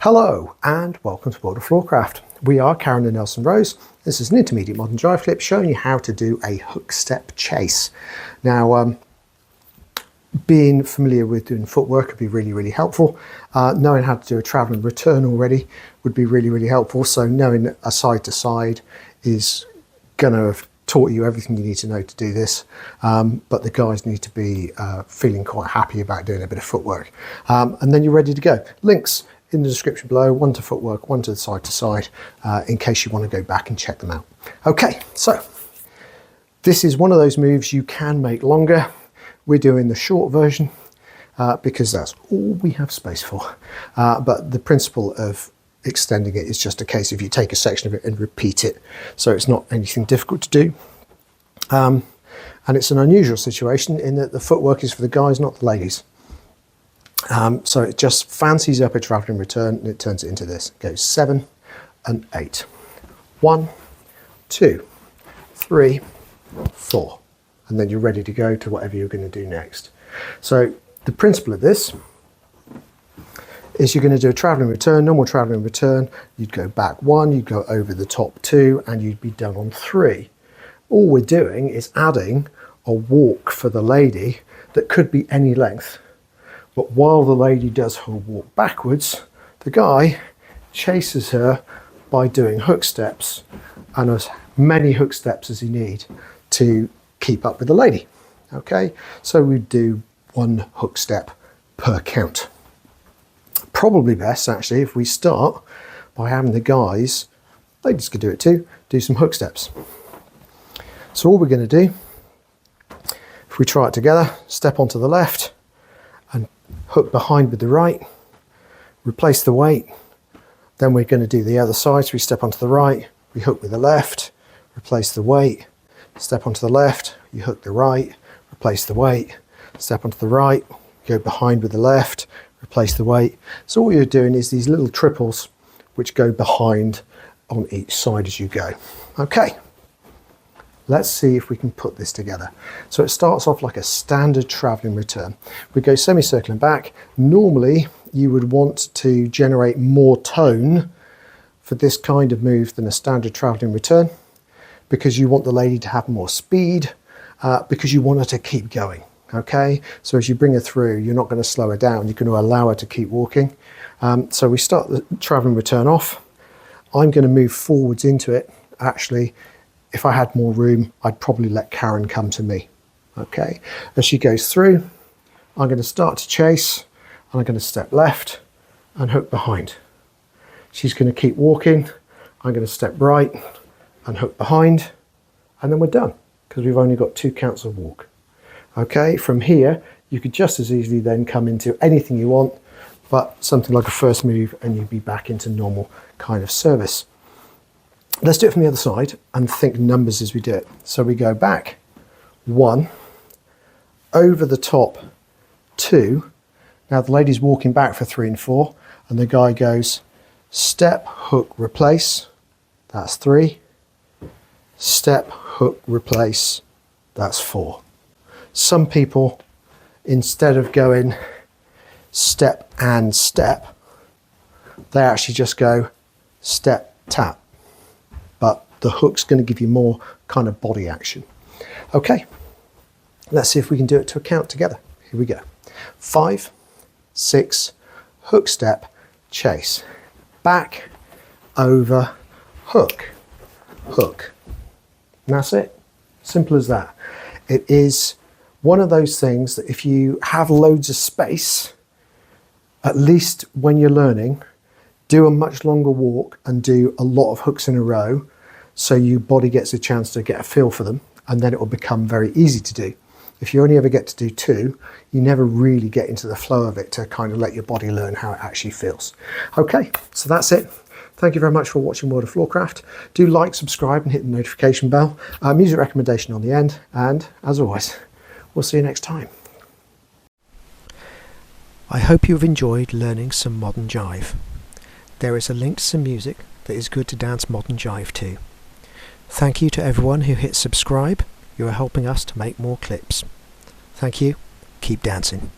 Hello and welcome to World of Floorcraft. We are Karen and Nelson Rose. This is an Intermediate Modern Jive Clip showing you how to do a hook step chase. Now, being familiar with doing footwork would be really helpful. Knowing how to do a travel and return already would be really helpful. So knowing a side to side is going to have taught you everything you need to know to do this, but the guys need to be feeling quite happy about doing a bit of footwork, and then you're ready to go. Links in the description below, one to footwork, one to the side to side, in case you want to go back and check them out. Okay, so this is one of those moves you can make longer. We're doing the short version because that's all we have space for, but the principle of extending it is just a case of you take a section of it and repeat it, so it's not anything difficult to do, and it's an unusual situation in that the footwork is for the guys, not the ladies. So it just fancies up a travelling return and it turns it into this. It goes 7 and 8. 1, 2, 3, 4, and then you're ready to go to whatever you're going to do next. So the principle of this is you're going to do a travelling return, normal travelling return. You'd go back 1, you'd go over the top 2, and you'd be done on 3. All we're doing is adding a walk for the lady that could be any length. But while the lady does her walk backwards, the guy chases her by doing hook steps, and as many hook steps as he needs to keep up with the lady. Okay, so we do 1 hook step per count. Probably best actually if we start by having the guys, ladies could do it too, do some hook steps. So all we're going to do, if we try it together, step onto the left and hook behind with the right, replace the weight, then we're going to do the other side. So we step onto the right, we hook with the left, replace the weight, step onto the left, you hook the right, replace the weight, step onto the right, go behind with the left, replace the weight. So all you're doing is these little triples which go behind on each side as you go. Okay, let's see if we can put this together. So it starts off like a standard travelling return. We go semicircling back. Normally you would want to generate more tone for this kind of move than a standard travelling return, because you want the lady to have more speed, because you want her to keep going. Okay, so as you bring her through, you're not going to slow her down, you're going to allow her to keep walking. So we start the travelling return off. I'm going to move forwards into it. Actually, if I had more room, I'd probably let Karen come to me. Okay, as she goes through, I'm going to start to chase, and I'm going to step left and hook behind. She's going to keep walking, I'm going to step right and hook behind, and then we're done, because we've only got 2 counts of walk. Okay, from here, you could just as easily then come into anything you want, but something like a first move, and you'd be back into normal kind of service. Let's do it from the other side and think numbers as we do it. So we go back 1, over the top 2. Now the lady's walking back for 3 and 4, and the guy goes step, hook, replace. That's 3. Step, hook, replace. That's 4. Some people, instead of going step and step, they actually just go step, tap. But the hook's going to give you more kind of body action. Okay, let's see if we can do it to a count together. Here we go. 5, 6, hook step, chase. Back, over, hook, hook. And that's it. Simple as that. It is one of those things that if you have loads of space, at least when you're learning, do a much longer walk and do a lot of hooks in a row, so your body gets a chance to get a feel for them, and then it will become very easy to do. If you only ever get to do 2, you never really get into the flow of it to kind of let your body learn how it actually feels. Okay, so that's it. Thank you very much for watching World of Floorcraft. Do like, subscribe and hit the notification bell. Music recommendation on the end, and as always, we'll see you next time. I hope you've enjoyed learning some modern jive. There is a link to some music that is good to dance modern jive to. Thank you to everyone who hit subscribe. You are helping us to make more clips. Thank you. Keep dancing.